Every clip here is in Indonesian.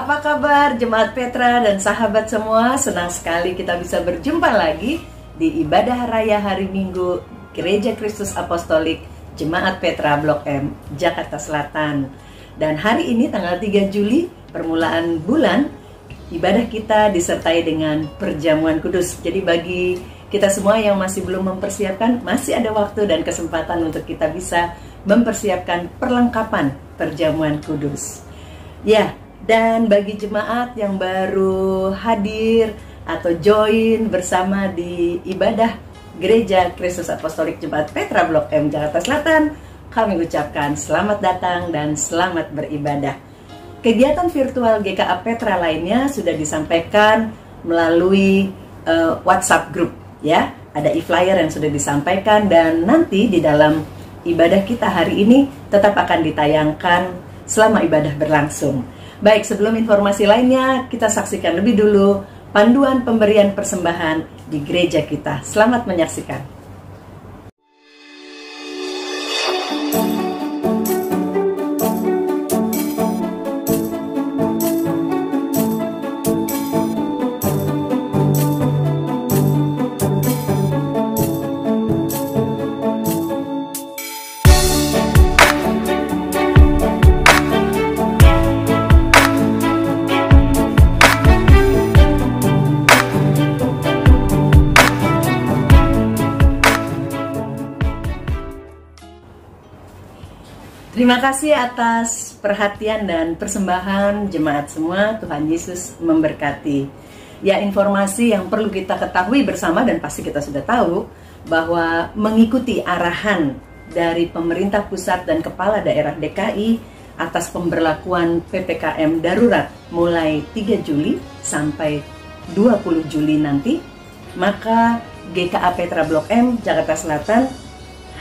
apa kabar Jemaat Petra dan sahabat semua? Senang sekali kita bisa berjumpa lagi di ibadah raya hari Minggu Gereja Kristus Apostolik Jemaat Petra Blok M, Jakarta Selatan. Dan hari ini tanggal 3 Juli, permulaan bulan, ibadah kita disertai dengan perjamuan kudus. Jadi bagi kita semua yang masih belum mempersiapkan, masih ada waktu dan kesempatan untuk kita bisa mempersiapkan perlengkapan perjamuan kudus. Ya, dan bagi jemaat yang baru hadir atau join bersama di ibadah Gereja Kristus Apostolik Jemaat Petra Blok M, Jakarta Selatan, kami ucapkan selamat datang dan selamat beribadah. Kegiatan virtual GKA Petra lainnya sudah disampaikan melalui WhatsApp group, ya. Ada e-flyer yang sudah disampaikan dan nanti di dalam ibadah kita hari ini tetap akan ditayangkan selama ibadah berlangsung. Baik, sebelum informasi lainnya, kita saksikan lebih dulu panduan pemberian persembahan di gereja kita. Selamat menyaksikan. Terima kasih atas perhatian dan persembahan jemaat semua. Tuhan Yesus memberkati. Ya, informasi yang perlu kita ketahui bersama dan pasti kita sudah tahu bahwa mengikuti arahan dari pemerintah pusat dan kepala daerah DKI atas pemberlakuan PPKM darurat mulai 3 Juli sampai 20 Juli nanti, maka GKA Petra Blok M Jakarta Selatan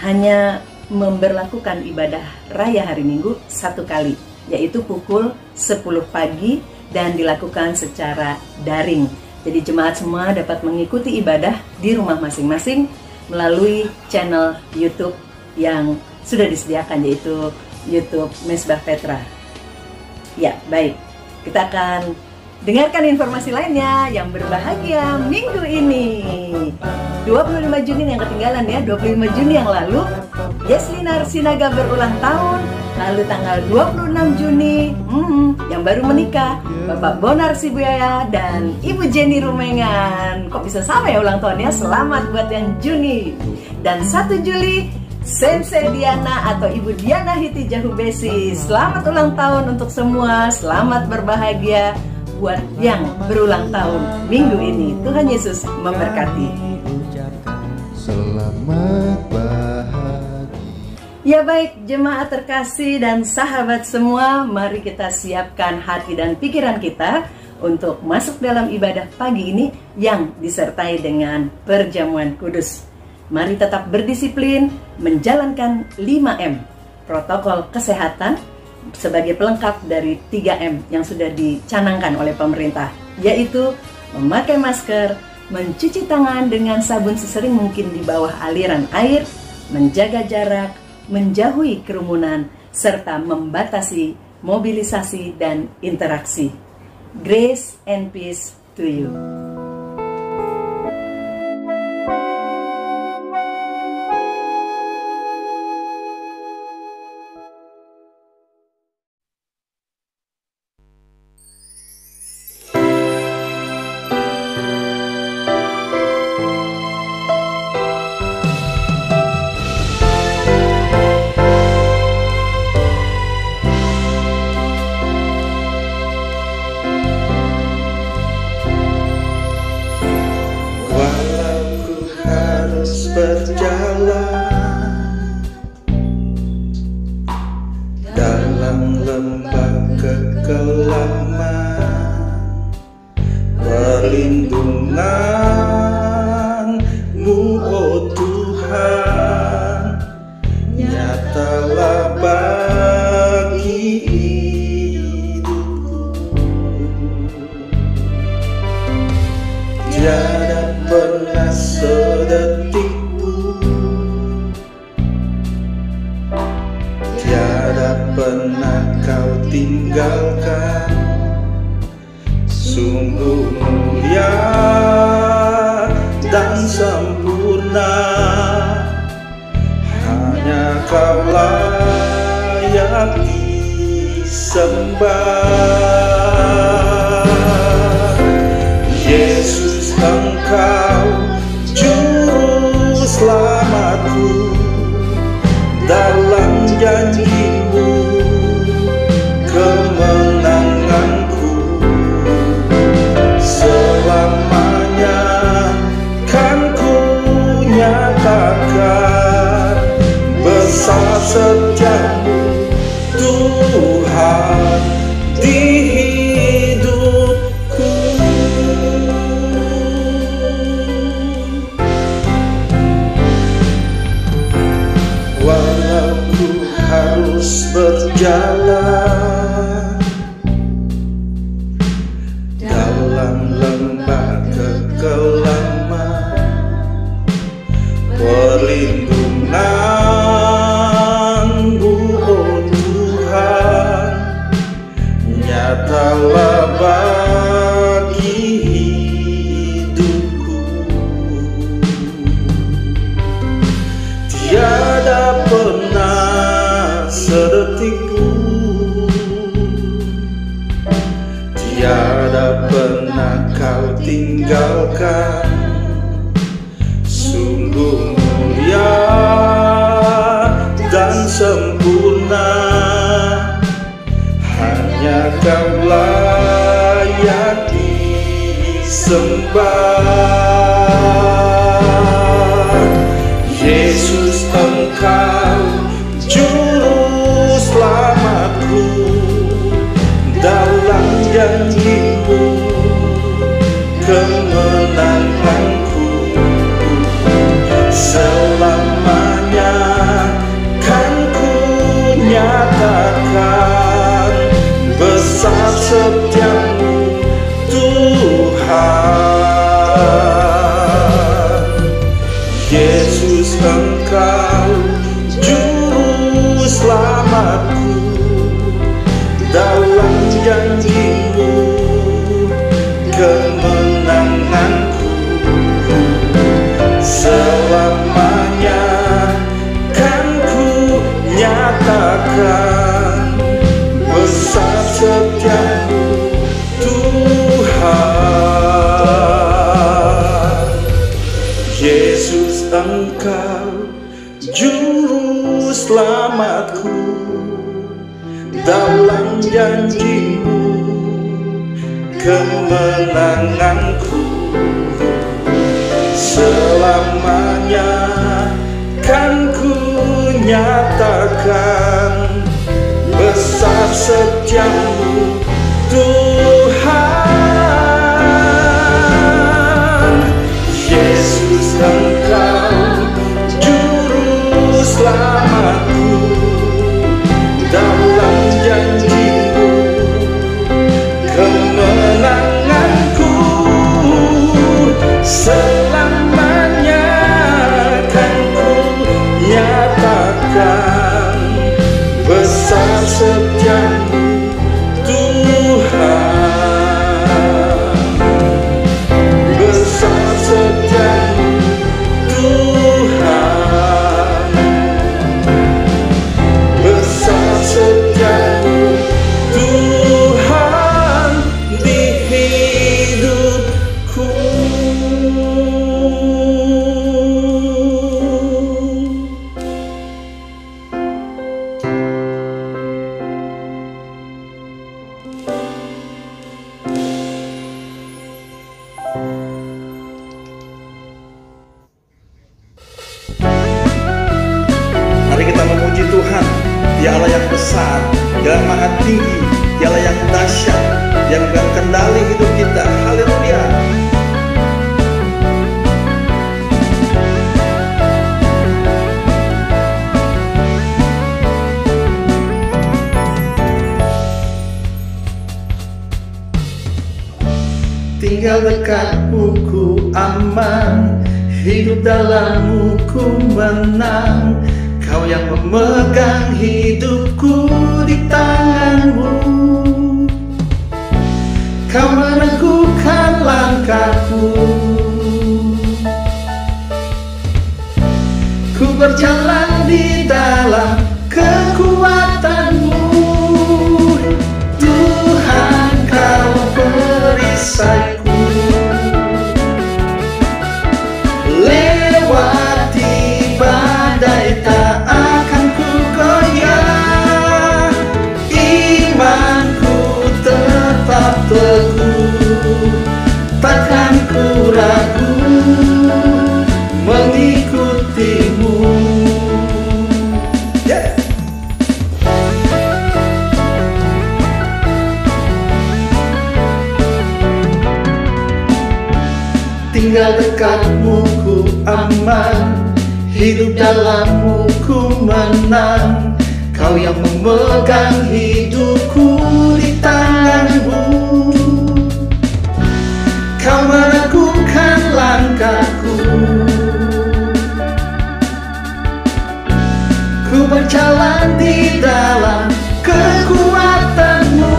hanya memberlakukan ibadah raya hari Minggu satu kali, yaitu pukul 10 pagi dan dilakukan secara daring. Jadi jemaat semua dapat mengikuti ibadah di rumah masing-masing melalui channel YouTube yang sudah disediakan, yaitu YouTube Mesbah Petra. Ya, baik. Kita akan dengarkan informasi lainnya yang berbahagia minggu ini. 25 Juni yang ketinggalan ya, 25 Juni yang lalu Yeslinar Sinaga berulang tahun. Lalu tanggal 26 Juni yang baru menikah, Bapak Bonar Sibuaya dan Ibu Jenny Rumengan. Kok bisa sama ya ulang tahunnya? Selamat buat yang Juni. Dan 1 Juli Sensei Diana atau Ibu Diana Hiti Jahubesi. Selamat ulang tahun untuk semua. Selamat berbahagia buat yang berulang tahun minggu ini. Tuhan Yesus memberkati. Selamat bahagia. Ya baik, jemaat terkasih dan sahabat semua, mari kita siapkan hati dan pikiran kita untuk masuk dalam ibadah pagi ini yang disertai dengan perjamuan kudus. Mari tetap berdisiplin menjalankan 5M, protokol kesehatan sebagai pelengkap dari 3M yang sudah dicanangkan oleh pemerintah, yaitu memakai masker, mencuci tangan dengan sabun sesering mungkin di bawah aliran air, menjaga jarak, menjauhi kerumunan, serta membatasi mobilisasi dan interaksi. Grace and peace to you. Berjalan dalam lembah kekelaman, perlindungan-Mu, oh Tuhan, nyatalah bagi hidupku. Tiada pernah sedetik pernah Kau tinggalkan mulia dan sempurna, hanya Kau layak disembah. Yesus, Engkau juru selamatku, dalam janji-Mu kemenanganku. Selamanya kan ku nyatakan besar setia-Mu Tuhan di hidupku. Walau ku harus berjalan dalam lembah kekelaman, perlindungan-Mu, oh Tuhan, nyatalah bagi hidupku. Tiada pernah sedetik pun, tiada pernah Kau tinggalkan. Sungguh mulia dan sempurna, hanya Kau layak disembah. Yesus, Engkau juru selamatku, dalam janji-Mu kemenanganku. Selamanya kan ku nyatakan besar setia-Mu Tuhan. Yesus, Engkau juru selamatku, dalam janji-Mu kemenanganku. Selamanya kan ku nyatakan besar setia-Mu Tuhan. Yesus, Engkau juru selamatku, dalam janji-Mu kemenanganku. Selamanya kan ku nyatakan besar setia-Mu Tuhan. Yesus, Engkau juru selamatku, dalam janji-Mu kemenanganku. Selamanya kan ku nyatakan besar setia-Mu Tuhan. Besar setia-Mu Tuhan. Besar setia-Mu Tuhan di hidupku. Mari kita memuji Tuhan. Dia Allah yang besar, Dia yang maha tinggi, Dia Allah yang dahsyat, yang memegang kendali hidup kita. Haleluya. Tinggal dekat-Mu ku aman, hidup dalam-Mu ku menang. Kau yang memegang hidupku di tangan-Mu. Kau meneguhkan berjalan di dalam kekuatan-Mu. Tuhan, Kau perisaiku, lewati badai tak akan ku goyah. Imanku tetap teguh, takkan ku ragu mengikuti-Mu. Yeah. Tinggal dekat-Mu ku aman, hidup dalam-Mu ku menang. Kau yang memegang hidupku di tangan-Mu. Kau meragukan langkahku, ku berjalan di dalam kekuatan-Mu.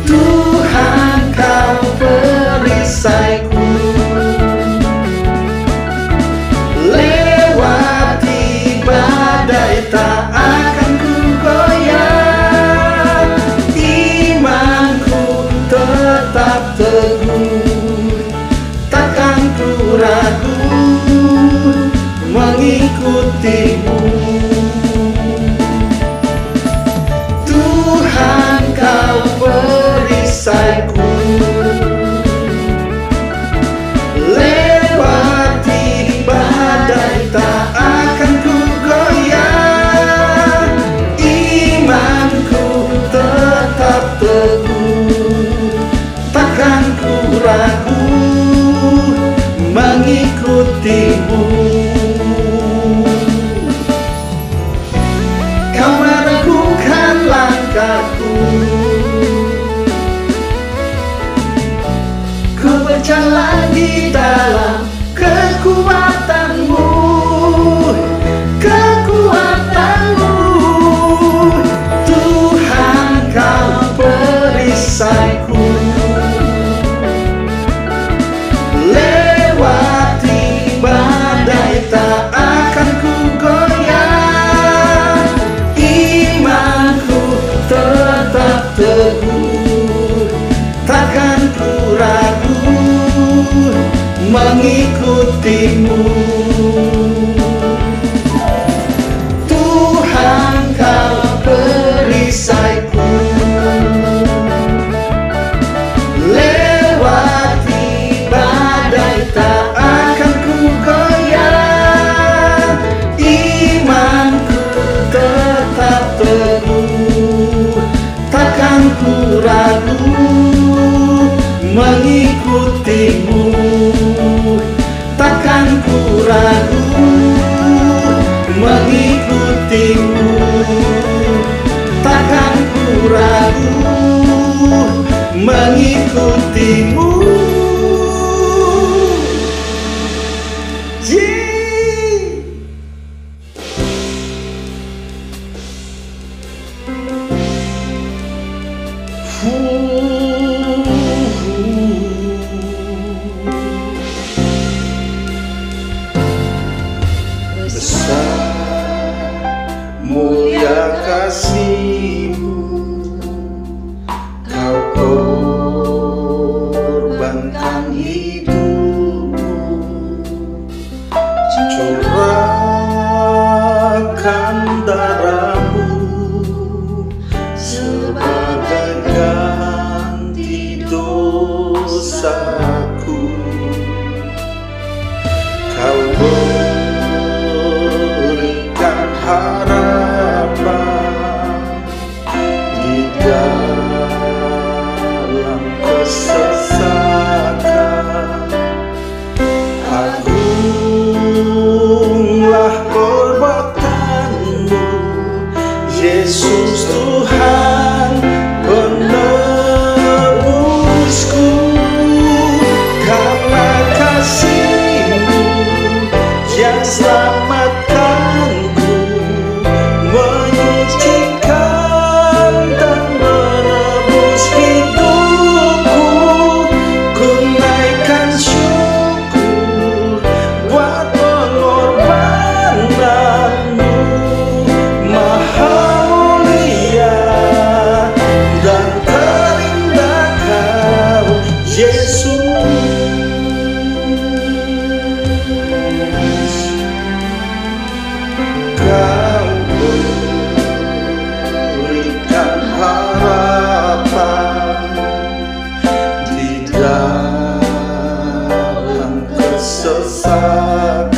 Tuhan, Kau perisaiku, lewati badai tak akan ku goyah. Imanku tetap teguh, takkan ku ragu mengikuti-Mu. Tuhan, Kau perisaiku, lewati badai tak akan ku goyah. Imanku tetap teguh, takkan ku ragu mengikuti-Mu. Kau meragukan langkahku, ku berjalan di dalam kekuatan-Mu. Kekuatan-Mu, Tuhan, Kau perisaiku, lewati badai tak akan ku goyah. Imanku tetap teguh, takkan ku ragu mengikuti-Mu. Tuhan, Kau perisaiku, lewati badai tak akan ku goyah. Imanku tetap teguh, takkan ku ragu mengikuti-Mu. Takkan ku ragu mengikuti-Mu. Takkan ku ragu mengikuti-Mu. Besar mulia kasih-Mu, Kau korbankan hidup-Mu, curahkan darah-Mu sebagai ganti dosaku. Kau berikan harapan di dalam kesesatan. Kau berikan harapan di dalam kesesakan.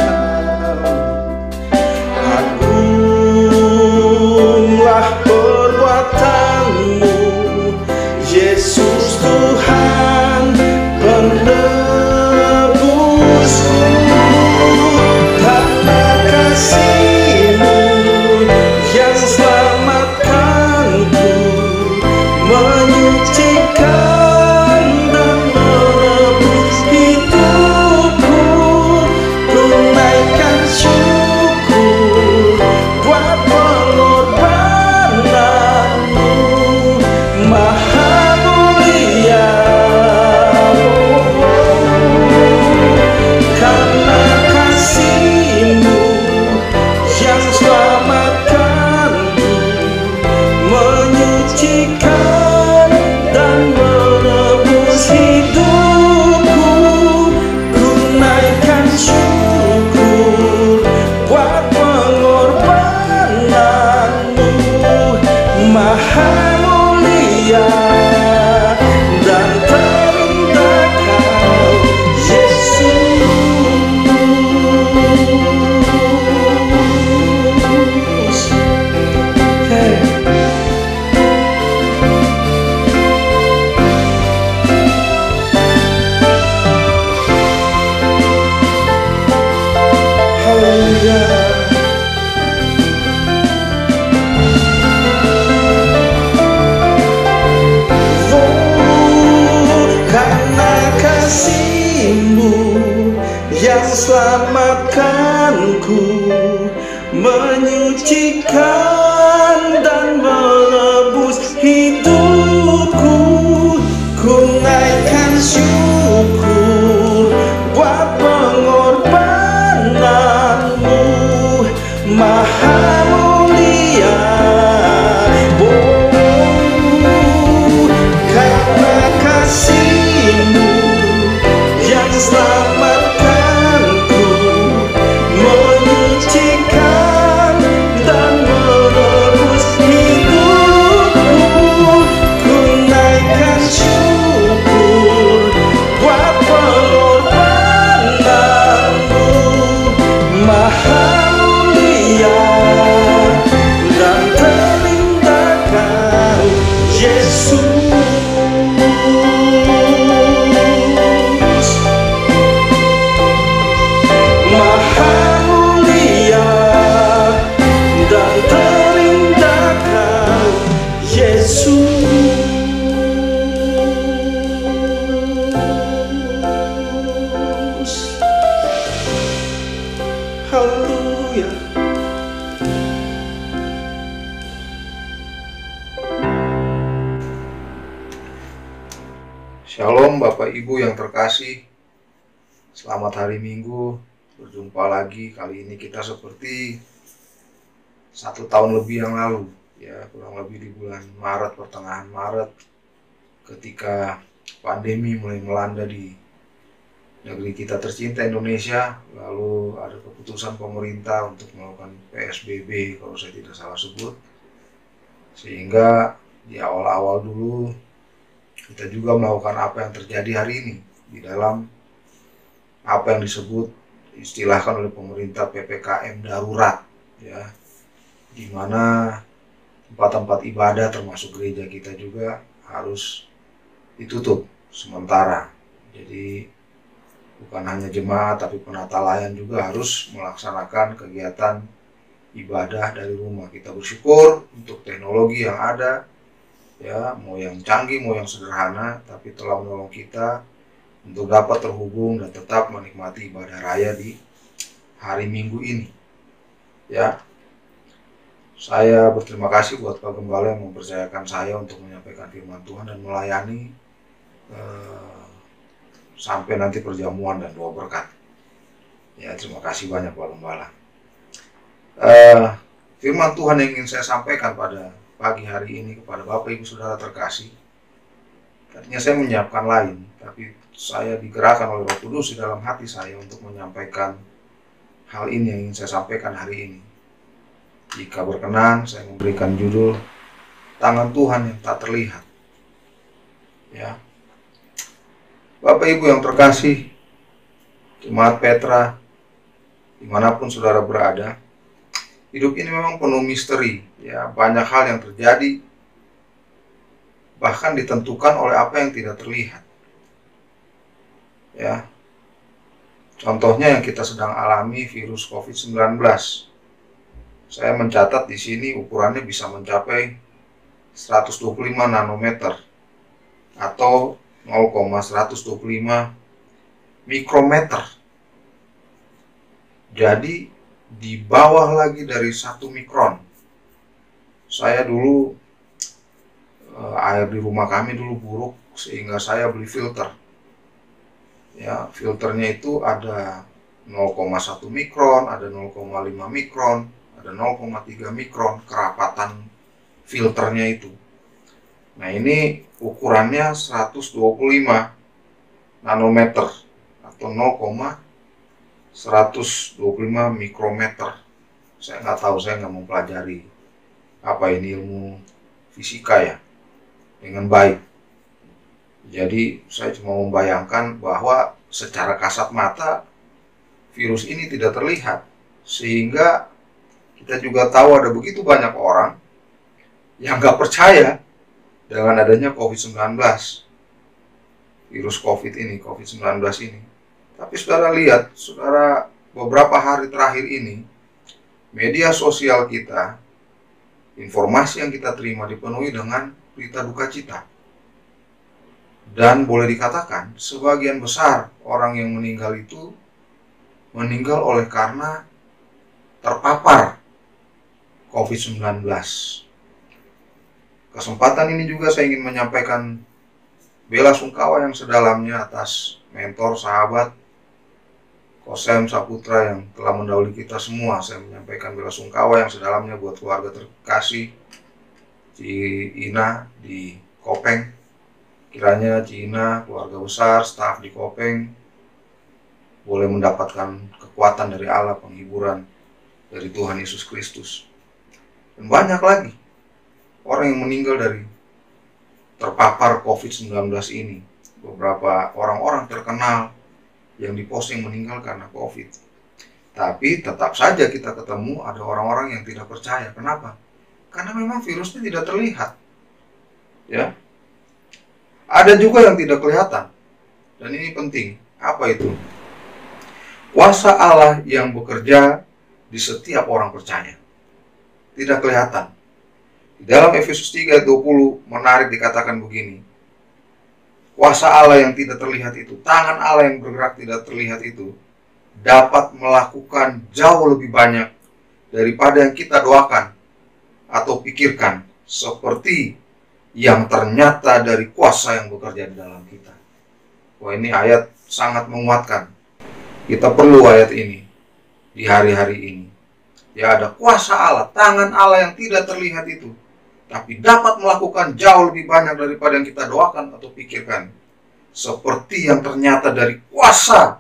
Agunglah perbuatanmu, Yesus Tuhan penebusku. Karena kasih-Mu yang selamatkanku, menyucikan dan menebus hidupku. Ku naikkan syukur buat pengorbananmu, Maha mulia. Karena kasih-Mu yang selamatkanku, menyucikan dan menebus hidupku. Ku naikkan syukur buat pengorbananmu, Maha mulia dan terindah Kau, Yesus. Hey. Haleluya. Karena kasih-Mu yang selamatkanku, menyucikan dan menebus hidupku. Ku naikkan syukur buat pengorbananmu, Maha mulia. Karena kasih-Mu yang selamatkanku, menyucikan dan menebus hidupku. Ku naikkan syukur buat pengorbananmu, Maha mulia dan terindah Kau, Yesus. Maha mulia dan terindah Kau, Yesus. Haleluya. Shalom Bapak Ibu yang terkasih. Selamat hari Minggu. Berjumpa lagi. Kali ini kita seperti 1 tahun lebih yang lalu, ya, kurang lebih di bulan Maret, pertengahan Maret, ketika pandemi mulai melanda di negeri kita tercinta Indonesia. Lalu ada keputusan pemerintah untuk melakukan PSBB kalau saya tidak salah sebut, sehingga di awal-awal dulu kita juga melakukan apa yang terjadi hari ini di dalam apa yang disebut, istilahkan oleh pemerintah, PPKM darurat, ya, di mana tempat-tempat ibadah termasuk gereja kita juga harus ditutup sementara. Jadi bukan hanya jemaat tapi penata layan juga harus melaksanakan kegiatan ibadah dari rumah. Kita bersyukur untuk teknologi yang ada, ya, mau yang canggih mau yang sederhana, tapi telah menolong kita untuk dapat terhubung dan tetap menikmati ibadah raya di hari Minggu ini. Ya, saya berterima kasih buat Pak Gembala yang mempercayakan saya untuk menyampaikan firman Tuhan dan melayani sampai nanti perjamuan dan doa berkat. Ya, terima kasih banyak Pak Gembala. Firman Tuhan yang ingin saya sampaikan pada pagi hari ini kepada Bapak Ibu Saudara terkasih Tadinya saya menyiapkan lain, tapi saya digerakkan oleh Roh Kudus di dalam hati saya untuk menyampaikan hal ini yang ingin saya sampaikan hari ini. Jika berkenan, saya memberikan judul Tangan Tuhan yang Tak Terlihat. Ya, Bapak Ibu yang terkasih, Jemaat Petra, dimanapun saudara berada, hidup ini memang penuh misteri. Ya, banyak hal yang terjadi, bahkan ditentukan oleh apa yang tidak terlihat. Ya, contohnya yang kita sedang alami, virus COVID-19. Saya mencatat di sini ukurannya bisa mencapai 125 nanometer atau 0,125 mikrometer. Jadi di bawah lagi dari 1 mikron. Saya dulu air di rumah kami dulu buruk sehingga saya beli filter. Ya, filternya itu ada 0,1 mikron, ada 0,5 mikron, ada 0,3 mikron kerapatan filternya itu. Nah, ini ukurannya 125 nanometer atau 0,125 mikrometer. Saya nggak tahu, saya nggak mempelajari apa ini ilmu fisika ya dengan baik. Jadi saya cuma membayangkan bahwa secara kasat mata virus ini tidak terlihat, sehingga kita juga tahu ada begitu banyak orang yang nggak percaya dengan adanya COVID-19, virus COVID-19 ini. Tapi saudara lihat, saudara, beberapa hari terakhir ini, media sosial kita, informasi yang kita terima dipenuhi dengan berita duka cita. Dan boleh dikatakan, sebagian besar orang yang meninggal itu meninggal oleh karena terpapar COVID-19. Kesempatan ini juga saya ingin menyampaikan bela sungkawa yang sedalamnya atas mentor, sahabat, Kosem Saputra yang telah mendahului kita semua. Saya menyampaikan bela sungkawa yang sedalamnya buat keluarga terkasih Ci Ina di Kopeng. Kiranya Ci Ina, keluarga besar, staf di Kopeng boleh mendapatkan kekuatan dari Allah, penghiburan dari Tuhan Yesus Kristus. Dan banyak lagi orang yang meninggal dari terpapar COVID-19 ini. Beberapa orang-orang terkenal yang diposting meninggal karena COVID. Tapi tetap saja kita ketemu ada orang-orang yang tidak percaya. Kenapa? Karena memang virusnya tidak terlihat. Ya. Ada juga yang tidak kelihatan. Dan ini penting. Apa itu? Kuasa Allah yang bekerja di setiap orang percaya. Tidak kelihatan. Di dalam Efesus 3 ayat 20 menarik dikatakan begini. Kuasa Allah yang tidak terlihat itu, tangan Allah yang bergerak tidak terlihat itu, dapat melakukan jauh lebih banyak daripada yang kita doakan atau pikirkan, seperti yang ternyata dari kuasa yang bekerja di dalam kita. Wah, ini ayat sangat menguatkan. Kita perlu ayat ini di hari-hari ini. Ya, ada kuasa Allah, tangan Allah yang tidak terlihat itu, tapi dapat melakukan jauh lebih banyak daripada yang kita doakan atau pikirkan. Seperti yang ternyata dari kuasa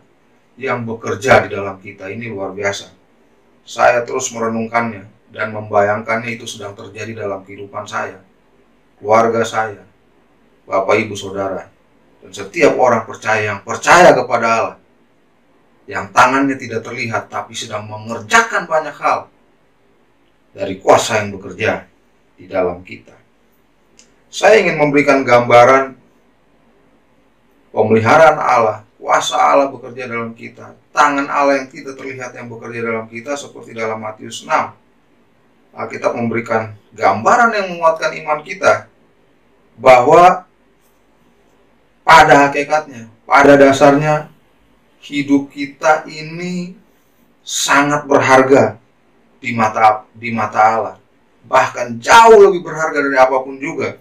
yang bekerja di dalam kita. Ini luar biasa. Saya terus merenungkannya dan membayangkannya itu sedang terjadi dalam kehidupan saya, keluarga saya, Bapak Ibu Saudara, dan setiap orang percaya yang percaya kepada Allah, yang tangannya tidak terlihat tapi sedang mengerjakan banyak hal dari kuasa yang bekerja di dalam kita. Saya ingin memberikan gambaran pemeliharaan Allah, kuasa Allah bekerja dalam kita, tangan Allah yang tidak terlihat yang bekerja dalam kita, seperti dalam Matius 6. Alkitab memberikan gambaran yang menguatkan iman kita bahwa pada hakikatnya, pada dasarnya, hidup kita ini sangat berharga di mata Allah. Bahkan jauh lebih berharga dari apapun juga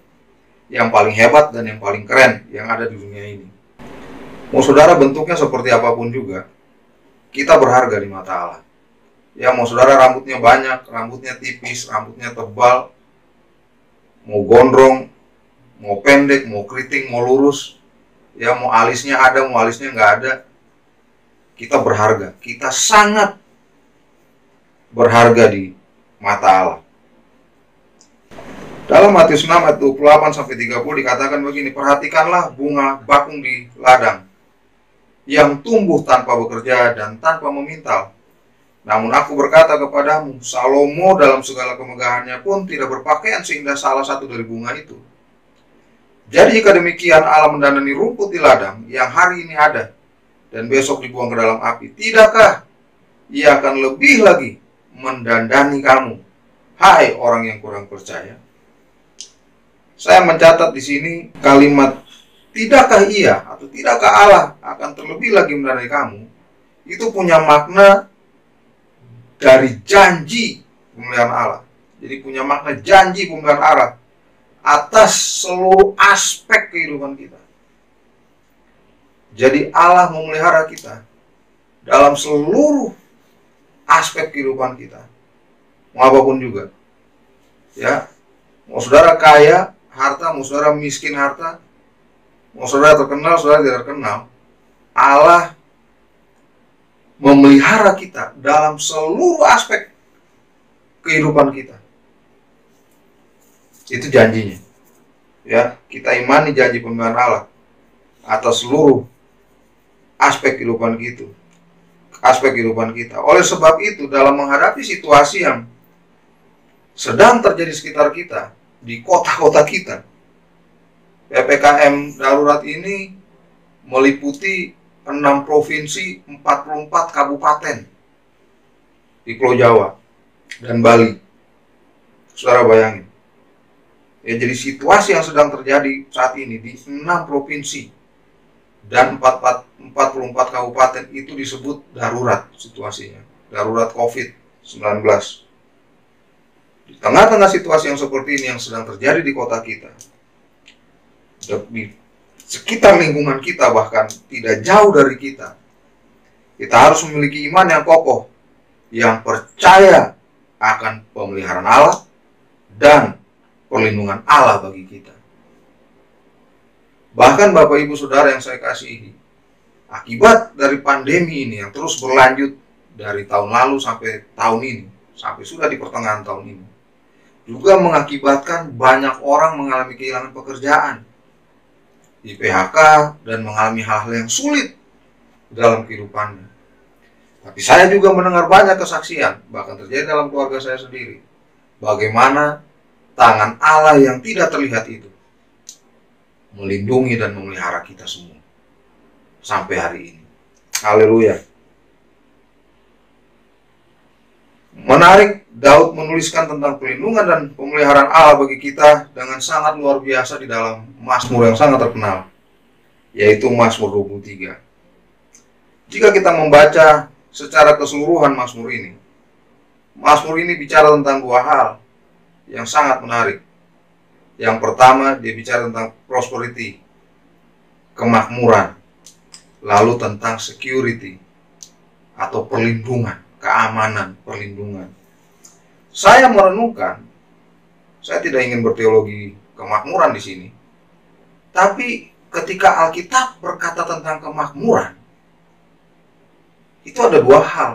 yang paling hebat dan yang paling keren yang ada di dunia ini. Mau saudara bentuknya seperti apapun juga, kita berharga di mata Allah. Ya, mau saudara rambutnya banyak, rambutnya tipis, rambutnya tebal, mau gondrong, mau pendek, mau keriting, mau lurus, ya mau alisnya ada, mau alisnya nggak ada, kita berharga, kita sangat berharga di mata Allah. Dalam Matius 6 ayat 28 sampai 30 dikatakan begini, perhatikanlah bunga bakung di ladang yang tumbuh tanpa bekerja dan tanpa memintal. Namun aku berkata kepadamu, Salomo dalam segala kemegahannya pun tidak berpakaian seindah salah satu dari bunga itu. Jadi jika demikian Allah mendandani rumput di ladang yang hari ini ada dan besok dibuang ke dalam api, tidakkah Ia akan lebih lagi mendandani kamu, hai orang yang kurang percaya? Saya mencatat di sini kalimat tidakkah Ia atau tidakkah Allah akan terlebih lagi mendandani kamu, itu punya makna dari janji pemeliharaan Allah. Jadi punya makna janji pemeliharaan Allah atas seluruh aspek kehidupan kita. Jadi Allah memelihara kita dalam seluruh aspek kehidupan kita, mau apapun juga. Ya, mau saudara kaya harta, mau saudara miskin harta, mau saudara terkenal, saudara tidak terkenal, Allah memelihara kita dalam seluruh aspek kehidupan kita. Itu janjinya. Ya, kita imani janji pemeliharaan Allah atas seluruh aspek kehidupan kita. Oleh sebab itu, dalam menghadapi situasi yang sedang terjadi sekitar kita, di kota-kota kita, PPKM darurat ini meliputi 6 provinsi, 44 kabupaten di Pulau Jawa dan Bali. Saudara bayangin. Ya, jadi situasi yang sedang terjadi saat ini di 6 provinsi dan 44 kabupaten itu disebut darurat situasinya, darurat COVID-19. Di tengah-tengah situasi yang seperti ini yang sedang terjadi di kota kita, di sekitar lingkungan kita, bahkan tidak jauh dari kita harus memiliki iman yang kokoh, yang percaya akan pemeliharaan Allah dan perlindungan Allah bagi kita. Bahkan Bapak Ibu Saudara yang saya kasihi, akibat dari pandemi ini yang terus berlanjut dari tahun lalu sampai tahun ini, sampai sudah di pertengahan tahun ini, juga mengakibatkan banyak orang mengalami kehilangan pekerjaan, di PHK, dan mengalami hal-hal yang sulit dalam kehidupannya. Tapi saya juga mendengar banyak kesaksian, bahkan terjadi dalam keluarga saya sendiri, bagaimana tangan Allah yang tidak terlihat itu melindungi dan memelihara kita semua sampai hari ini. Haleluya. Menarik, Daud menuliskan tentang perlindungan dan pemeliharaan Allah bagi kita dengan sangat luar biasa di dalam Mazmur yang sangat terkenal, yaitu Mazmur 23. Jika kita membaca secara keseluruhan Mazmur ini bicara tentang dua hal yang sangat menarik. Yang pertama, dia bicara tentang prosperity, kemakmuran, lalu tentang security atau perlindungan, keamanan, perlindungan. Saya merenungkan, saya tidak ingin berteologi kemakmuran di sini, tapi ketika Alkitab berkata tentang kemakmuran, itu ada dua hal.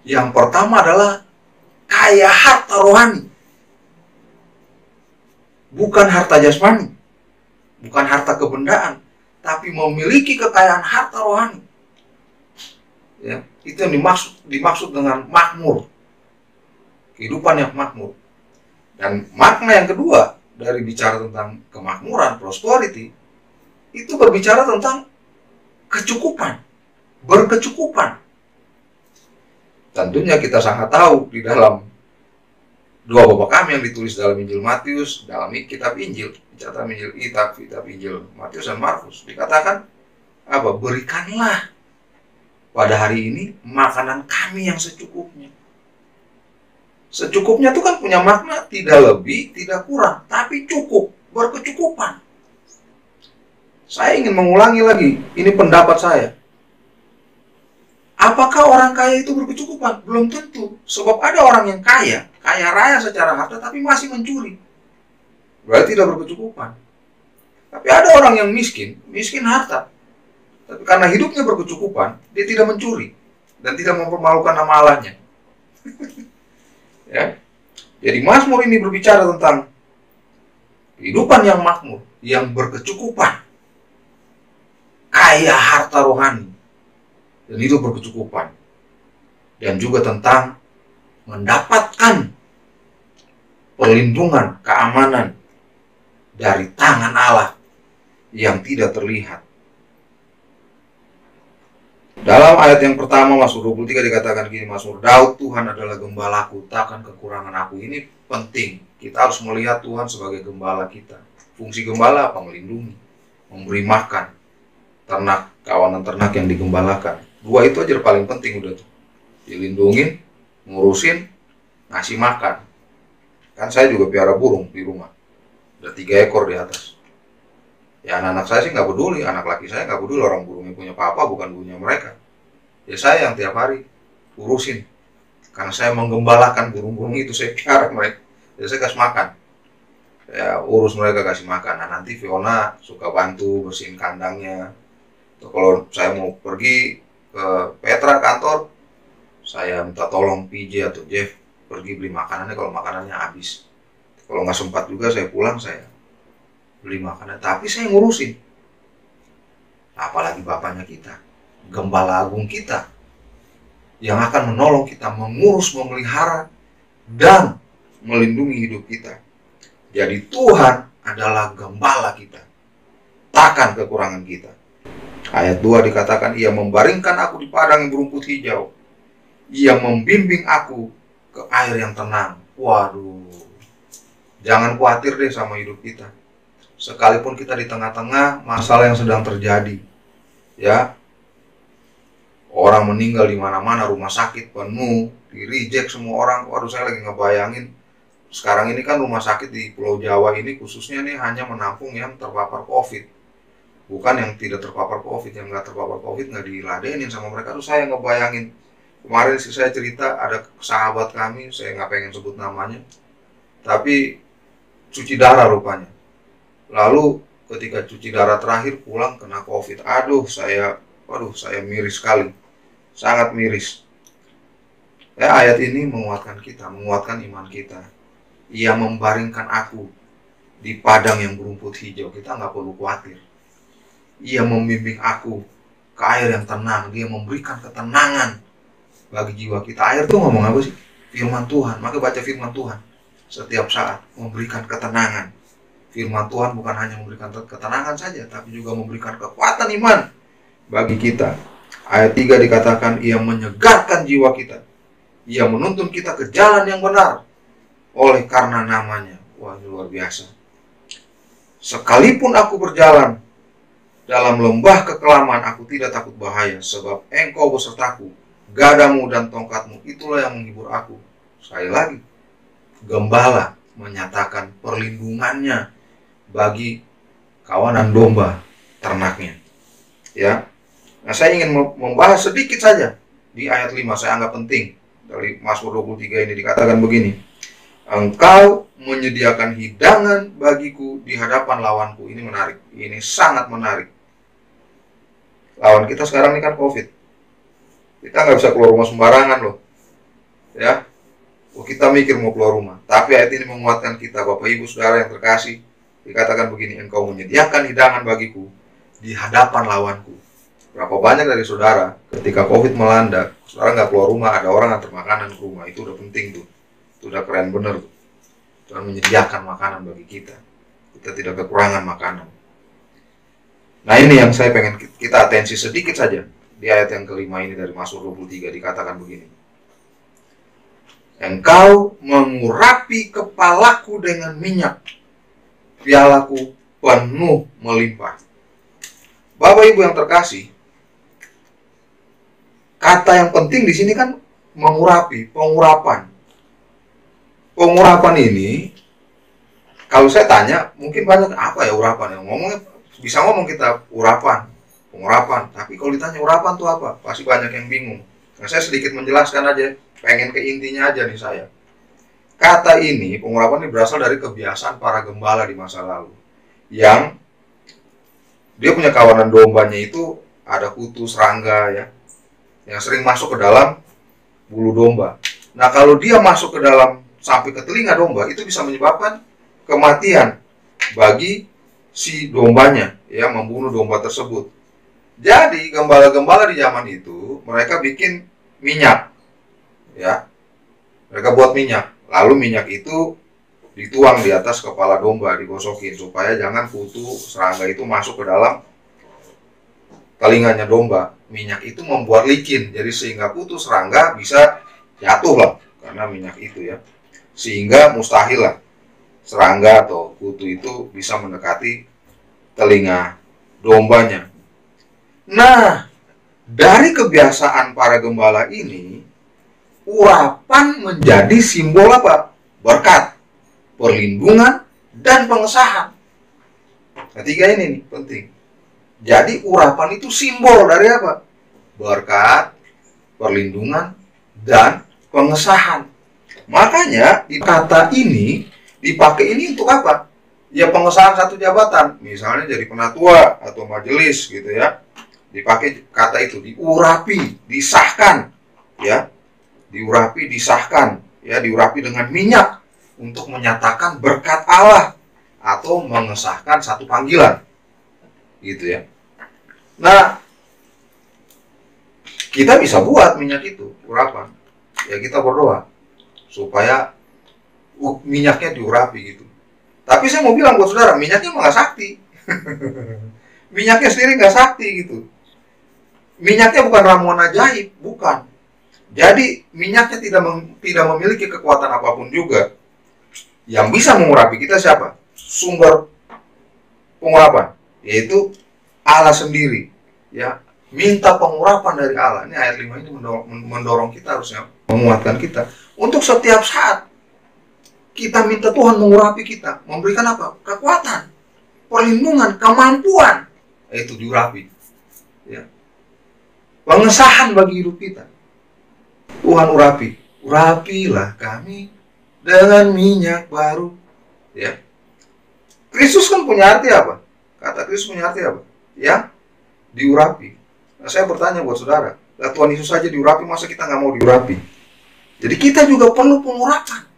Yang pertama adalah kaya harta rohani, bukan harta jasmani, bukan harta kebendaan, tapi memiliki kekayaan harta rohani. Ya, itu yang dimaksud dengan makmur, kehidupan yang makmur. Dan makna yang kedua dari bicara tentang kemakmuran, prosperity, itu berbicara tentang kecukupan, berkecukupan. Tentunya kita sangat tahu di dalam dua bapa kami yang ditulis dalam Injil Matius, dalam kitab Injil, dicatat kitab Injil Matius dan Markus, dikatakan apa? Berikanlah pada hari ini makanan kami yang secukupnya. Secukupnya itu kan punya makna tidak lebih, tidak kurang, tapi cukup, berkecukupan. Saya ingin mengulangi lagi, ini pendapat saya. Apakah orang kaya itu berkecukupan? Belum tentu. Sebab ada orang yang kaya raya secara harta tapi masih mencuri. berarti tidak berkecukupan. Tapi ada orang yang miskin harta. Tapi karena hidupnya berkecukupan, dia tidak mencuri dan tidak mempermalukan nama Allahnya. Ya. Jadi Mazmur ini berbicara tentang kehidupan yang makmur, yang berkecukupan, kaya harta rohani, dan itu berkecukupan. Dan juga tentang mendapatkan perlindungan, keamanan dari tangan Allah yang tidak terlihat. Dalam ayat yang pertama, Mazmur 23 dikatakan gini, Mazmur Daud, Tuhan adalah gembalaku, takkan kekurangan aku. Ini penting, kita harus melihat Tuhan sebagai gembala kita. Fungsi gembala apa? Melindungi, memberi makan ternak, kawanan ternak yang digembalakan. Dua itu aja paling penting udah tuh. Dilindungin, ngurusin, ngasih makan. Kan saya juga piara burung di rumah. Ada 3 ekor di atas. Ya anak-anak saya sih nggak peduli, anak laki saya nggak peduli orang burungnya punya papa bukan punya mereka. Ya saya yang tiap hari urusin. Karena saya menggembalakan burung-burung itu, saya piara mereka. Ya saya kasih makan. Ya urus mereka, kasih makan. Nah nanti Fiona suka bantu bersihin kandangnya. Atau kalau saya mau pergi ke Petra kantor, saya minta tolong PJ atau Jeff pergi beli makanannya kalau makanannya habis. Kalau nggak sempat juga saya pulang, saya beli makanan, tapi saya ngurusin. Apalagi bapaknya kita, gembala agung kita, yang akan menolong kita, mengurus, memelihara, dan melindungi hidup kita. Jadi Tuhan adalah gembala kita, takkan kekurangan kita. Ayat 2 dikatakan, Ia membaringkan aku di padang yang berumput hijau, Ia membimbing aku ke air yang tenang. Waduh, jangan khawatir deh sama hidup kita. Sekalipun kita di tengah-tengah masalah yang sedang terjadi, ya, orang meninggal di mana-mana, rumah sakit penuh, di reject semua orang. Waduh, saya lagi ngebayangin sekarang ini kan rumah sakit di Pulau Jawa ini khususnya nih hanya menampung yang terpapar COVID, bukan yang tidak terpapar COVID. Yang nggak terpapar COVID nggak diladenin sama mereka. Tuh saya ngebayangin kemarin sih saya cerita ada sahabat kami, saya nggak pengen sebut namanya, tapi cuci darah rupanya. Lalu ketika cuci darah terakhir pulang kena COVID. Saya miris sekali. Sangat miris. Ya, ayat ini menguatkan kita, menguatkan iman kita. Ia membaringkan aku di padang yang berumput hijau. Kita nggak perlu khawatir. Ia membimbing aku ke air yang tenang. Dia memberikan ketenangan bagi jiwa kita. Air tuh ngomong apa sih? Firman Tuhan. Maka baca firman Tuhan setiap saat, memberikan ketenangan. Firman Tuhan bukan hanya memberikan ketenangan saja, tapi juga memberikan kekuatan iman bagi kita. Ayat 3 dikatakan, Ia menyegarkan jiwa kita. Ia menuntun kita ke jalan yang benar oleh karena namanya. Wah, luar biasa. Sekalipun aku berjalan dalam lembah kekelaman, aku tidak takut bahaya, sebab Engkau besertaku, gadamu dan tongkatmu, itulah yang menghibur aku. Sekali lagi, gembala menyatakan perlindungannya bagi kawanan domba ternaknya. Ya. Nah, saya ingin membahas sedikit saja di ayat 5, saya anggap penting. Dari Mazmur 23 ini dikatakan begini, Engkau menyediakan hidangan bagiku di hadapan lawanku. Ini menarik, ini sangat menarik. Lawan kita sekarang ini kan COVID. Kita nggak bisa keluar rumah sembarangan loh. Ya. Kita mikir mau keluar rumah. Tapi ayat ini menguatkan kita, Bapak Ibu Saudara yang terkasih. Dikatakan begini, Engkau menyediakan hidangan bagiku di hadapan lawanku. Berapa banyak dari saudara ketika COVID melanda, saudara nggak keluar rumah, ada orang antar makanan ke rumah. Itu udah penting tuh. Itu udah keren bener tuh. Tuhan menyediakan makanan bagi kita. Kita tidak kekurangan makanan. Nah ini yang saya pengen kita atensi sedikit saja. Di ayat yang kelima ini dari Mazmur 23 dikatakan begini, Engkau mengurapi kepalaku dengan minyak, pialaku penuh melimpah. Bapak Ibu yang terkasih, kata yang penting di sini kan mengurapi, pengurapan. Pengurapan ini, kalau saya tanya, mungkin banyak apa ya urapan? Ngomongnya bisa ngomong kita urapan, pengurapan. Tapi kalau ditanya urapan itu apa? Pasti banyak yang bingung. Nah, saya sedikit menjelaskan aja, pengen ke intinya aja nih saya. kata ini, pengurapan ini berasal dari kebiasaan para gembala di masa lalu, yang dia punya kawanan dombanya itu ada kutu, serangga ya, yang sering masuk ke dalam bulu domba. Nah, kalau dia masuk ke dalam sampai ke telinga domba, itu bisa menyebabkan kematian bagi si dombanya, ya, membunuh domba tersebut. Jadi gembala-gembala di zaman itu mereka bikin minyak, ya, mereka buat minyak, lalu minyak itu dituang di atas kepala domba, digosokin supaya jangan kutu serangga itu masuk ke dalam telinganya domba. Minyak itu membuat licin, jadi sehingga kutu serangga bisa jatuh lah karena minyak itu ya, sehingga mustahil lah serangga atau kutu itu bisa mendekati telinga dombanya. Nah, dari kebiasaan para gembala ini, urapan menjadi simbol apa? Berkat, perlindungan, dan pengesahan. Ketiga ini nih penting. Jadi urapan itu simbol dari apa? Berkat, perlindungan, dan pengesahan. Makanya kata ini dipakai ini untuk apa? Ya, pengesahan satu jabatan, misalnya jadi penatua atau majelis gitu ya. Dipakai kata itu, diurapi, disahkan, ya, diurapi, disahkan, ya, diurapi dengan minyak untuk menyatakan berkat Allah atau mengesahkan satu panggilan, gitu ya. Nah, kita bisa buat minyak itu urapan, ya, kita berdoa supaya minyaknya diurapi gitu. Tapi saya mau bilang buat saudara, minyaknya malah sakti. Minyaknya sendiri nggak sakti gitu. Minyaknya bukan ramuan ajaib, bukan. Jadi minyaknya tidak memiliki kekuatan apapun juga. Yang bisa mengurapi kita siapa? Sumber pengurapan, yaitu Allah sendiri. Ya, minta pengurapan dari Allah. Ini ayat 5 ini mendorong kita, harusnya menguatkan kita untuk setiap saat kita minta Tuhan mengurapi kita, memberikan apa? Kekuatan, perlindungan, kemampuan, yaitu diurapi. Ya. Pengesahan bagi hidup kita. Tuhan urapi, urapilah kami dengan minyak baru. Ya, Kristus kan punya arti apa? Kata Kristus punya arti apa? Ya, diurapi. Nah, saya bertanya buat saudara, lah Tuhan Yesus saja diurapi, masa kita nggak mau diurapi? Jadi kita juga perlu pengurapan.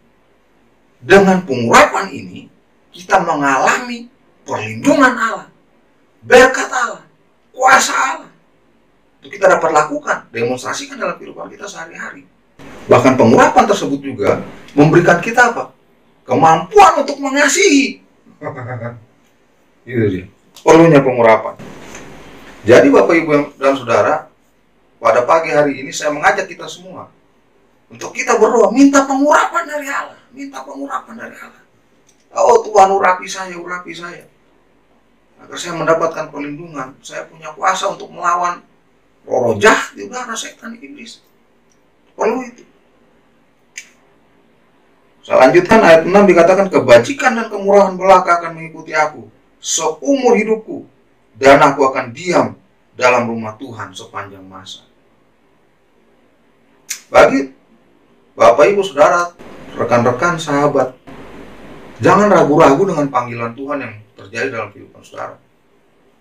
Dengan pengurapan ini, kita mengalami perlindungan Allah, berkat Allah, kuasa Allah. Itu kita dapat lakukan, demonstrasikan dalam kehidupan kita sehari-hari. Bahkan pengurapan tersebut juga memberikan kita apa? Kemampuan untuk mengasihi. Itu dia, perlunya pengurapan. Jadi Bapak Ibu dan Saudara, pada pagi hari ini saya mengajak kita semua untuk kita berdoa, minta pengurapan dari Allah, minta pengurapan dari Allah. Oh Tuhan, urapi saya, agar saya mendapatkan perlindungan. Saya punya kuasa untuk melawan roh jahat di udara, setan, iblis. Perlu itu. Saya lanjutkan ayat 6, dikatakan kebajikan dan kemurahan belaka akan mengikuti aku seumur hidupku, dan aku akan diam dalam rumah Tuhan sepanjang masa. Bagi Bapak Ibu Saudara, rekan-rekan, sahabat, jangan ragu-ragu dengan panggilan Tuhan yang terjadi dalam kehidupan saudara.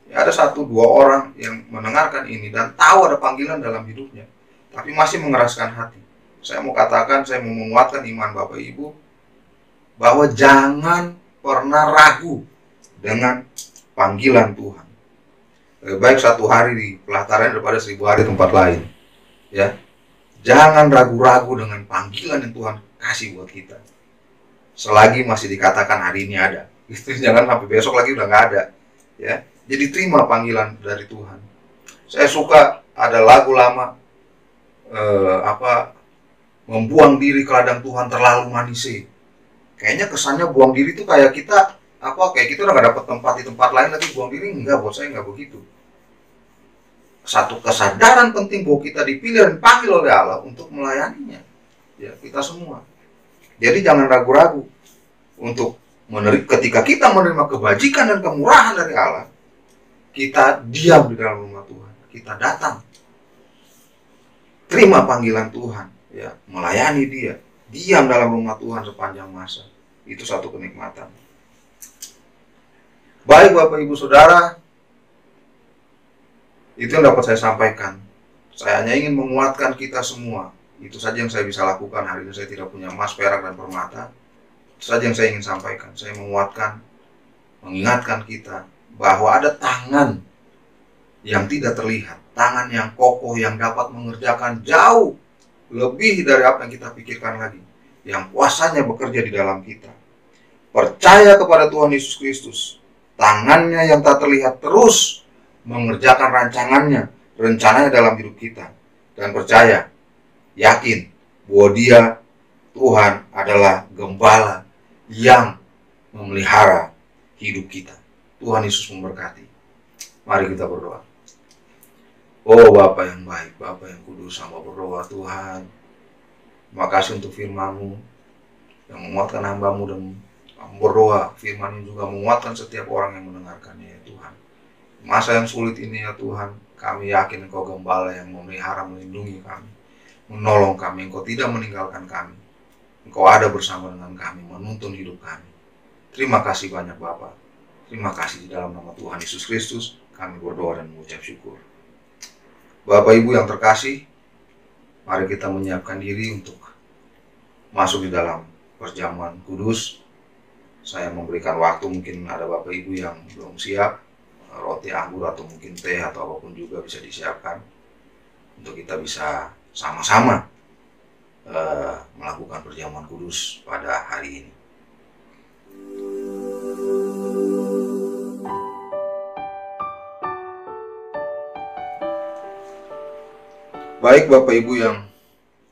Ya, ada 1-2 orang yang mendengarkan ini dan tahu ada panggilan dalam hidupnya, tapi masih mengeraskan hati. Saya mau katakan, saya mau menguatkan iman Bapak Ibu, bahwa jangan pernah ragu dengan panggilan Tuhan. Lebih baik 1 hari di pelataran daripada 1000 hari di tempat lain. Ya, jangan ragu-ragu dengan panggilan yang Tuhan kasih buat kita. Selagi masih dikatakan hari ini ada, jangan sampai besok lagi udah nggak ada. Ya, jadi terima panggilan dari Tuhan. Saya suka ada lagu lama, membuang diri ke ladang Tuhan terlalu manis. Kayaknya kesannya buang diri itu kayak kita kayak kita udah gak dapet tempat di tempat lain lagi buang diri. Enggak, buat saya nggak begitu. Satu kesadaran penting bahwa kita dipilih dan dipanggil oleh Allah untuk melayaninya. Ya, kita semua. Jadi jangan ragu-ragu untuk ketika kita menerima kebajikan dan kemurahan dari Allah, kita diam di dalam rumah Tuhan. Kita datang, terima panggilan Tuhan, ya, melayani Dia, diam dalam rumah Tuhan sepanjang masa. Itu satu kenikmatan. Baik Bapak Ibu Saudara, itu yang dapat saya sampaikan. Saya hanya ingin menguatkan kita semua. Itu saja yang saya bisa lakukan hari ini. Saya tidak punya emas, perak, dan permata. Itu saja yang saya ingin sampaikan. Saya menguatkan, mengingatkan kita bahwa ada tangan yang tidak terlihat, tangan yang kokoh yang dapat mengerjakan jauh lebih dari apa yang kita pikirkan lagi, yang kuasanya bekerja di dalam kita. Percaya kepada Tuhan Yesus Kristus, tangannya yang tak terlihat terus mengerjakan rencananya dalam hidup kita. Dan percaya, yakin bahwa Dia, Tuhan, adalah gembala yang memelihara hidup kita. Tuhan Yesus memberkati. Mari kita berdoa. Oh Bapa yang baik, Bapa yang kudus, hamba berdoa Tuhan. Terima kasih untuk firman-Mu yang menguatkan hamba-Mu, dan berdoa firman-Mu juga menguatkan setiap orang yang mendengarkannya ya Tuhan. Masa yang sulit ini ya Tuhan, kami yakin Engkau gembala yang memelihara, melindungi kami, menolong kami. Engkau tidak meninggalkan kami. Engkau ada bersama dengan kami, menuntun hidup kami. Terima kasih banyak Bapa. Terima kasih di dalam nama Tuhan Yesus Kristus kami berdoa dan mengucap syukur. Bapak Ibu yang terkasih, mari kita menyiapkan diri untuk masuk di dalam perjamuan kudus. Saya memberikan waktu, mungkin ada Bapak Ibu yang belum siap, roti anggur atau mungkin teh atau apapun juga bisa disiapkan untuk kita bisa sama-sama melakukan perjamuan kudus pada hari ini. Baik Bapak Ibu yang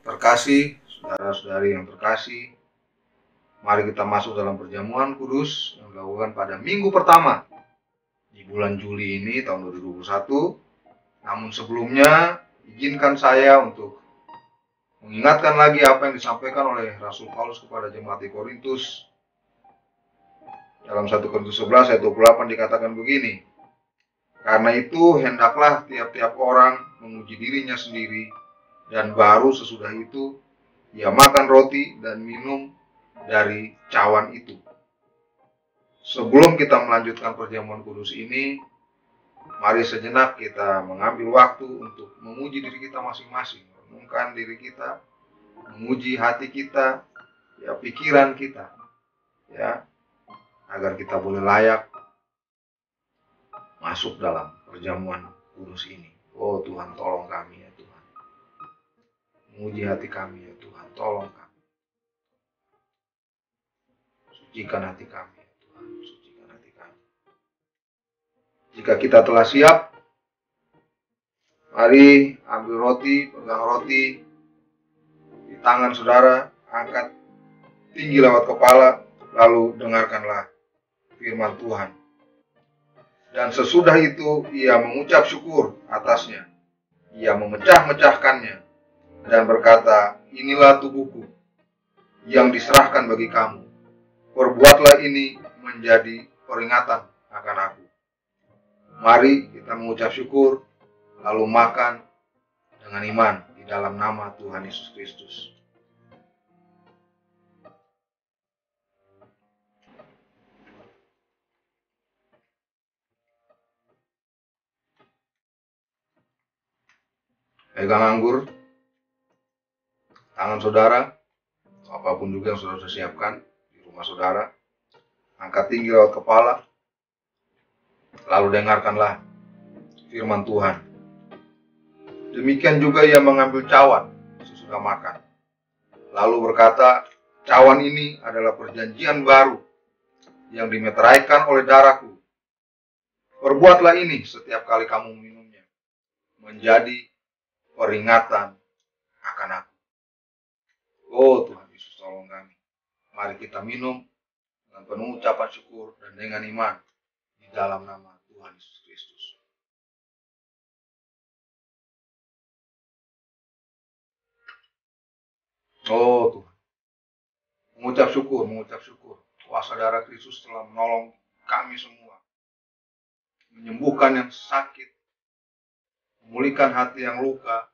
terkasih, saudara-saudari yang terkasih, mari kita masuk dalam perjamuan kudus yang dilakukan pada minggu pertama di bulan Juli ini tahun 2021. Namun sebelumnya, izinkan saya untuk mengingatkan lagi apa yang disampaikan oleh Rasul Paulus kepada jemaat di Korintus. Dalam 1 Korintus 11 ayat 28 dikatakan begini, karena itu hendaklah tiap-tiap orang menguji dirinya sendiri, dan baru sesudah itu ia makan roti dan minum dari cawan itu. Sebelum kita melanjutkan perjamuan kudus ini, mari sejenak kita mengambil waktu untuk menguji diri kita masing-masing, merenungkan diri kita, menguji hati kita, ya pikiran kita, ya, agar kita boleh layak masuk dalam perjamuan kudus ini. Oh Tuhan, tolong kami ya Tuhan. Menguji hati kami ya Tuhan, tolong kami. Sucikan hati kami ya Tuhan, sucikan hati kami. Jika kita telah siap, mari ambil roti, pegang roti di tangan saudara, angkat tinggi lewat kepala, lalu dengarkanlah firman Tuhan. Dan sesudah itu ia mengucap syukur atasnya. Ia memecah-mecahkannya dan berkata, inilah tubuhku yang diserahkan bagi kamu. Perbuatlah ini menjadi peringatan akan aku. Mari kita mengucap syukur, lalu makan dengan iman di dalam nama Tuhan Yesus Kristus. Pegang anggur, tangan saudara, apapun juga yang saudara siapkan di rumah saudara, angkat tinggi lewat kepala, lalu dengarkanlah firman Tuhan. Demikian juga ia mengambil cawan sesudah makan, lalu berkata, cawan ini adalah perjanjian baru yang dimeteraikan oleh darahku. Perbuatlah ini setiap kali kamu minumnya, menjadi peringatan akan aku. Oh Tuhan Yesus, tolong kami. Mari kita minum dengan penuh ucapan syukur dan dengan iman di dalam nama Tuhan Yesus Kristus. Oh Tuhan, mengucap syukur. Kuasa darah Kristus telah menolong kami semua, menyembuhkan yang sakit, memulihkan hati yang luka,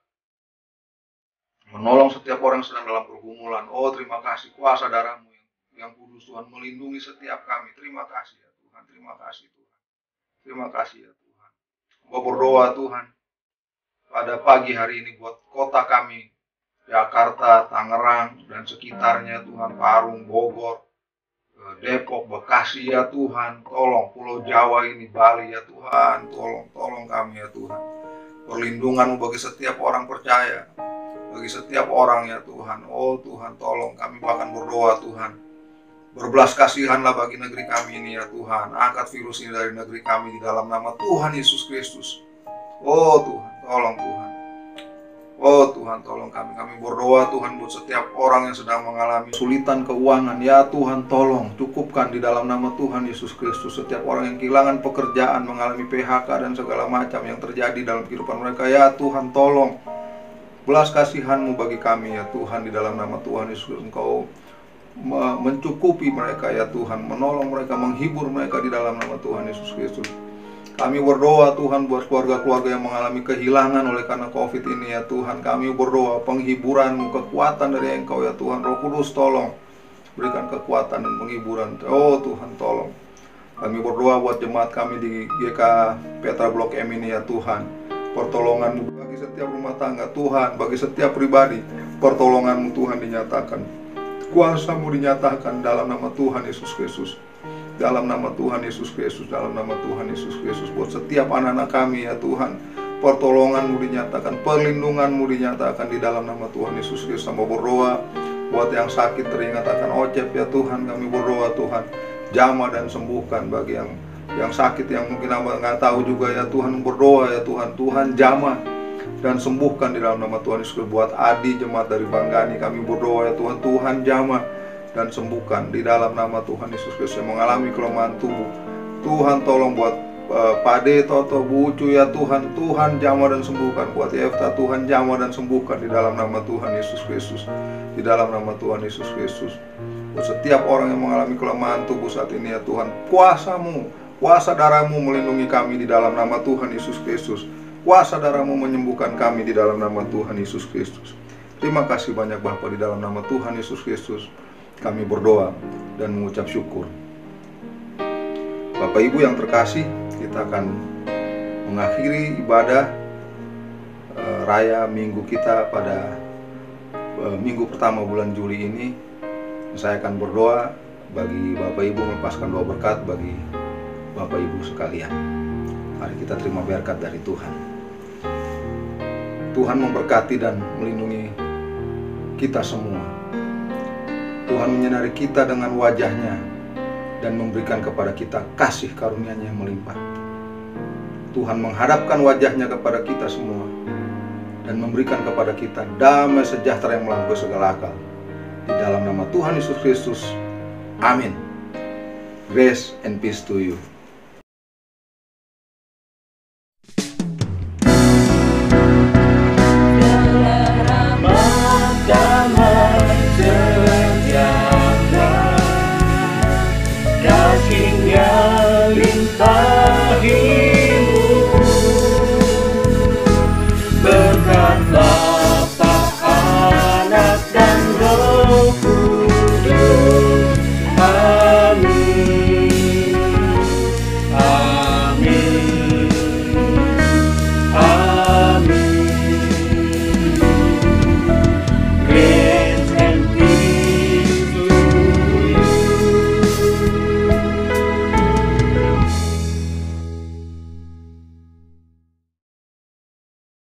menolong setiap orang yang sedang dalam pergumulan. Oh, terima kasih kuasa darah-Mu yang kudus Tuhan melindungi setiap kami. Terima kasih ya Tuhan, terima kasih Tuhan. Terima kasih ya Tuhan. Gua berdoa Tuhan pada pagi hari ini buat kota kami, Jakarta, Tangerang, dan sekitarnya Tuhan, Parung, Bogor, Depok, Bekasi ya Tuhan. Tolong Pulau Jawa ini, Bali ya Tuhan. Tolong kami ya Tuhan. Perlindungan-Mu bagi setiap orang percaya, bagi setiap orang ya Tuhan. Oh Tuhan, tolong kami bahkan berdoa Tuhan, berbelas kasihanlah bagi negeri kami ini ya Tuhan. Angkat virus ini dari negeri kami di dalam nama Tuhan Yesus Kristus. Oh Tuhan, tolong Tuhan. Oh Tuhan, tolong kami. Kami berdoa Tuhan buat setiap orang yang sedang mengalami kesulitan keuangan. Ya Tuhan, tolong cukupkan di dalam nama Tuhan Yesus Kristus. Setiap orang yang kehilangan pekerjaan, mengalami PHK dan segala macam yang terjadi dalam kehidupan mereka. Ya Tuhan, tolong belas kasihan-Mu bagi kami ya Tuhan, di dalam nama Tuhan Yesus. Engkau mencukupi mereka ya Tuhan, menolong mereka, menghibur mereka di dalam nama Tuhan Yesus Kristus. Kami berdoa Tuhan buat keluarga-keluarga yang mengalami kehilangan oleh karena COVID ini ya Tuhan. Kami berdoa penghiburan-Mu, kekuatan dari Engkau ya Tuhan. Roh Kudus tolong berikan kekuatan dan penghiburan. Oh Tuhan, tolong. Kami berdoa buat jemaat kami di GK Petra Blok M ini ya Tuhan. Pertolongan-Mu bagi setiap rumah tangga Tuhan, bagi setiap pribadi. Pertolongan-Mu Tuhan dinyatakan, kuasa-Mu dinyatakan dalam nama Tuhan Yesus Kristus. Dalam nama Tuhan Yesus Kristus, dalam nama Tuhan Yesus Kristus. Buat setiap anak-anak kami ya Tuhan, pertolongan-Mu dinyatakan, perlindungan-Mu dinyatakan di dalam nama Tuhan Yesus Kristus. Sama berdoa buat yang sakit teringat akan Ocep ya Tuhan. Kami berdoa Tuhan, jamah dan sembuhkan bagi yang sakit, yang mungkin nggak tahu juga ya Tuhan. Berdoa ya Tuhan, Tuhan jamah dan sembuhkan di dalam nama Tuhan Yesus Kristus. Buat Adi, jemaat dari Banggani, kami berdoa ya Tuhan, Tuhan jamah dan sembuhkan di dalam nama Tuhan Yesus Kristus yang mengalami kelemahan tubuh. Tuhan tolong buat Pade, Toto, Bu Ucu ya Tuhan, Tuhan jamah dan sembuhkan. Buat Yefta, Tuhan jamah dan sembuhkan di dalam nama Tuhan Yesus Kristus. Di dalam nama Tuhan Yesus Kristus. Buat setiap orang yang mengalami kelemahan tubuh saat ini ya Tuhan, kuasa-Mu, kuasa darah-Mu melindungi kami di dalam nama Tuhan Yesus Kristus. Kuasa darah-Mu menyembuhkan kami di dalam nama Tuhan Yesus Kristus. Terima kasih banyak Bapa, di dalam nama Tuhan Yesus Kristus kami berdoa dan mengucap syukur. Bapak Ibu yang terkasih, kita akan mengakhiri ibadah raya minggu kita pada minggu pertama bulan Juli ini. Saya akan berdoa bagi Bapak Ibu, melepaskan doa berkat bagi Bapak Ibu sekalian. Mari kita terima berkat dari Tuhan. Tuhan memberkati dan melindungi kita semua. Tuhan menyinari kita dengan wajah-Nya dan memberikan kepada kita kasih karunia-Nya yang melimpah. Tuhan menghadapkan wajah-Nya kepada kita semua dan memberikan kepada kita damai sejahtera yang melampaui segala akal. Di dalam nama Tuhan Yesus Kristus. Amin. Grace and peace to you.